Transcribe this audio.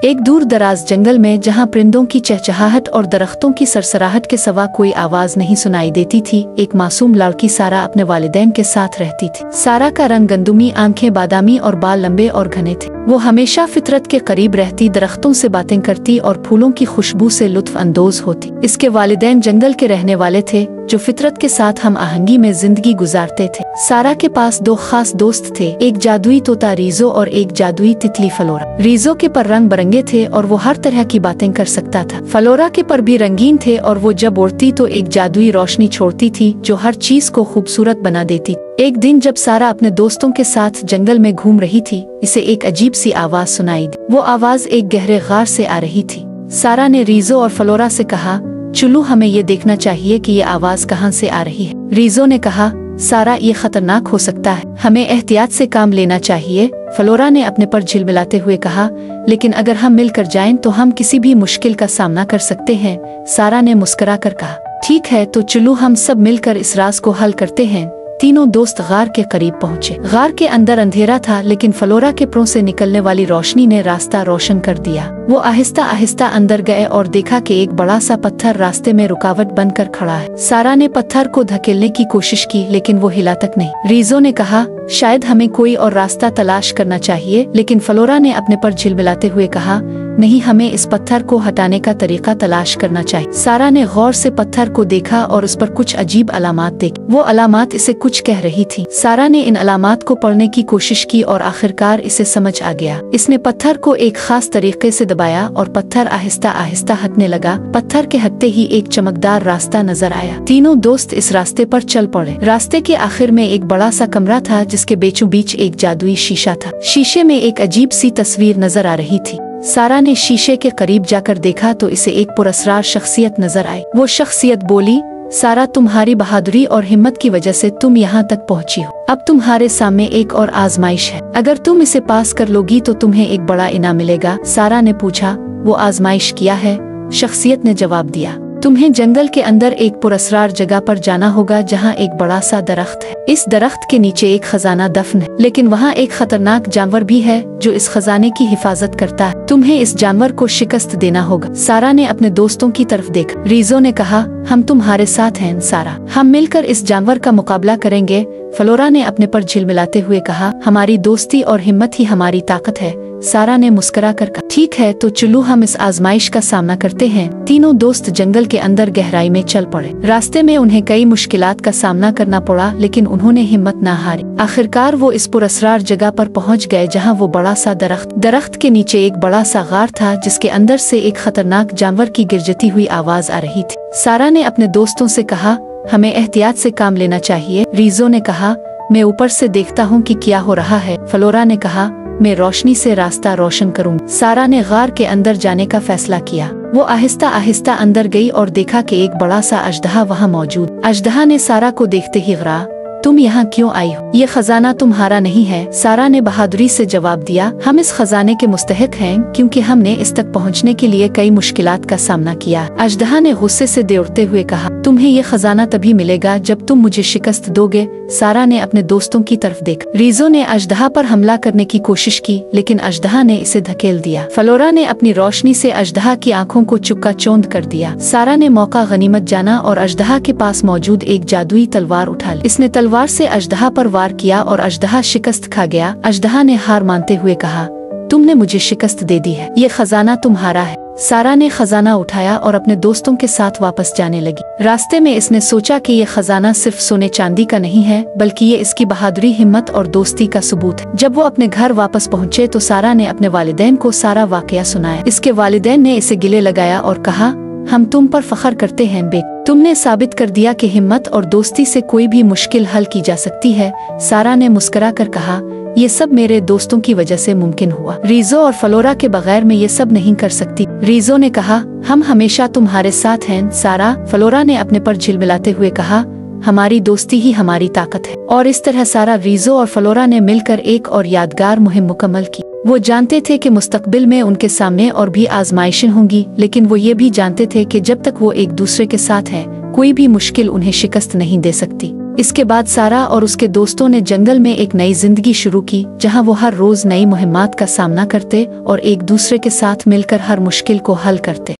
एक दूर दराज जंगल में जहाँ परिंदों की चहचहाहट और दरख्तों की सरसराहट के सिवा कोई आवाज नहीं सुनाई देती थी, एक मासूम लड़की सारा अपने वालिदैन के साथ रहती थी। सारा का रंग गंदुमी, आंखें बादामी और बाल लंबे और घने थे। वो हमेशा फितरत के करीब रहती, दरख्तों से बातें करती और फूलों की खुशबू से लुत्फ अंदोज होती। इसके वालिदैन जंगल के रहने वाले थे जो फितरत के साथ हम आहंगी में जिंदगी गुजारते थे। सारा के पास दो खास दोस्त थे, एक जादुई तोता रीजो और एक जादुई तितली फलोरा। रीजो के पर रंग बिरंगे थे और वो हर तरह की बातें कर सकता था। फलोरा के पर भी रंगीन थे और वो जब उड़ती तो एक जादुई रोशनी छोड़ती थी जो हर चीज को खूबसूरत बना देती। एक दिन जब सारा अपने दोस्तों के साथ जंगल में घूम रही थी, इसे एक अजीब सी आवाज सुनाई दी। वो आवाज एक गहरे गार से आ रही थी। सारा ने रीजो और फलोरा से कहा, चलो हमें ये देखना चाहिए कि ये आवाज कहाँ से आ रही है। रीजो ने कहा, सारा ये खतरनाक हो सकता है, हमें एहतियात से काम लेना चाहिए। फलोरा ने अपने पर झिलमिलाते हुए कहा, लेकिन अगर हम मिलकर जाएं तो हम किसी भी मुश्किल का सामना कर सकते हैं। सारा ने मुस्कुरा कर कहा, ठीक है तो चलो हम सब मिलकर इस राज को हल करते हैं। तीनों दोस्त गार के करीब पहुँचे। गार के अंदर अंधेरा था, लेकिन फलोरा के परों से निकलने वाली रोशनी ने रास्ता रोशन कर दिया। वो आहिस्ता आहिस्ता अंदर गए और देखा कि एक बड़ा सा पत्थर रास्ते में रुकावट बनकर खड़ा है। सारा ने पत्थर को धकेलने की कोशिश की, लेकिन वो हिला तक नहीं। रीजो ने कहा, शायद हमें कोई और रास्ता तलाश करना चाहिए, लेकिन फलोरा ने अपने पर झिलमिलाते हुए कहा, नहीं, हमें इस पत्थर को हटाने का तरीका तलाश करना चाहिए। सारा ने गौर से पत्थर को देखा और उस पर कुछ अजीब अलामात देखी। वो अलामात इसे कुछ कह रही थी। सारा ने इन अलामात को पढ़ने की कोशिश की और आखिरकार इसे समझ आ गया। इसने पत्थर को एक खास तरीके से दबाया और पत्थर आहिस्ता आहिस्ता हटने लगा। पत्थर के हटते ही एक चमकदार रास्ता नजर आया। तीनों दोस्त इस रास्ते पर चल पड़े। रास्ते के आखिर में एक बड़ा सा कमरा था जिसके बीचों बीच एक जादुई शीशा था। शीशे में एक अजीब सी तस्वीर नजर आ रही थी। सारा ने शीशे के करीब जाकर देखा तो इसे एक पुरस्कार शख्सियत नजर आई। वो शख्सियत बोली, सारा, तुम्हारी बहादुरी और हिम्मत की वजह से तुम यहाँ तक पहुँची हो। अब तुम्हारे सामने एक और आजमाइश है। अगर तुम इसे पास कर लोगी तो तुम्हें एक बड़ा इनाम मिलेगा। सारा ने पूछा, वो आजमाइश क्या है? शख्सियत ने जवाब दिया, तुम्हें जंगल के अंदर एक पुरस्कार जगह पर जाना होगा जहाँ एक बड़ा सा दरख्त है। इस दरख्त के नीचे एक खजाना दफन है, लेकिन वहाँ एक खतरनाक जानवर भी है जो इस खजाने की हिफाजत करता है। तुम्हें इस जानवर को शिकस्त देना होगा। सारा ने अपने दोस्तों की तरफ देखा। रीजो ने कहा, हम तुम्हारे साथ हैं सारा, हम मिलकर इस जानवर का मुकाबला करेंगे। फलोरा ने अपने पर झिलमिलाते हुए कहा, हमारी दोस्ती और हिम्मत ही हमारी ताकत है। सारा ने मुस्कुरा कर कहा, ठीक है तो चलो हम इस आजमाइश का सामना करते हैं। तीनों दोस्त जंगल के अंदर गहराई में चल पड़े। रास्ते में उन्हें कई मुश्किलात का सामना करना पड़ा, लेकिन उन्होंने हिम्मत न हारी। आखिरकार वो इस पुरस्कार जगह पर पहुंच गए जहां वो बड़ा सा दरख्त के नीचे एक बड़ा सा गार था जिसके अंदर से एक खतरनाक जानवर की गिरजती हुई आवाज आ रही थी। सारा ने अपने दोस्तों से कहा, हमें एहतियात से काम लेना चाहिए। रीजो ने कहा, मैं ऊपर से देखता हूँ कि क्या हो रहा है। फलोरा ने कहा, मैं रोशनी से रास्ता रोशन करूँगी। सारा ने गार के अंदर जाने का फैसला किया। वो आहिस्ता आहिस्ता अंदर गई और देखा कि एक बड़ा सा अजदहा वहाँ मौजूद। अजदहा ने सारा को देखते ही गिरा, तुम यहाँ क्यों आई हो? ये खजाना तुम्हारा नहीं है। सारा ने बहादुरी से जवाब दिया, हम इस खजाने के मुस्तहिक हैं क्योंकि हमने इस तक पहुँचने के लिए कई मुश्किलात का सामना किया। अजदहा ने गुस्से से दौड़ते हुए कहा, तुम्हें ये खजाना तभी मिलेगा जब तुम मुझे शिकस्त दोगे। सारा ने अपने दोस्तों की तरफ देखा। रीजो ने अजदहा पर हमला करने की कोशिश की, लेकिन अजदहा ने इसे धकेल दिया। फलोरा ने अपनी रोशनी से अजदहा की आंखों को चुक्का चौंध कर दिया। सारा ने मौका गनीमत जाना और अजदहा के पास मौजूद एक जादुई तलवार उठा ली। इसने तलवार से अजदहा पर वार किया और अजदहा शिकस्त खा गया। अजदहा ने हार मानते हुए कहा, तुमने मुझे शिकस्त दे दी है, ये खजाना तुम्हारा है। सारा ने खजाना उठाया और अपने दोस्तों के साथ वापस जाने लगी। रास्ते में इसने सोचा कि ये खजाना सिर्फ सोने चांदी का नहीं है, बल्कि ये इसकी बहादुरी, हिम्मत और दोस्ती का सबूत है। जब वो अपने घर वापस पहुँचे तो सारा ने अपने वालिदैन को सारा वाकया सुनाया। इसके वालिदैन ने इसे गिले लगाया और कहा, हम तुम पर फख्र करते हैं बेटा, तुमने साबित कर दिया कि हिम्मत और दोस्ती से कोई भी मुश्किल हल की जा सकती है। सारा ने मुस्कुरा कर कहा, ये सब मेरे दोस्तों की वजह से मुमकिन हुआ। रीजो और फलोरा के बगैर मैं ये सब नहीं कर सकती। रीजो ने कहा, हम हमेशा तुम्हारे साथ हैं सारा। फलोरा ने अपने पर झिलमिलाते हुए कहा, हमारी दोस्ती ही हमारी ताकत है। और इस तरह सारा, रीजो और फलोरा ने मिलकर एक और यादगार मुहिम मुकम्मल की। वो जानते थे कि मुस्तकबिल में उनके सामने और भी आजमाइशें होंगी, लेकिन वो ये भी जानते थे कि जब तक वो एक दूसरे के साथ हैं, कोई भी मुश्किल उन्हें शिकस्त नहीं दे सकती। इसके बाद सारा और उसके दोस्तों ने जंगल में एक नई जिंदगी शुरू की, जहां वो हर रोज नई मुहिम्मात का सामना करते और एक दूसरे के साथ मिलकर हर मुश्किल को हल करते।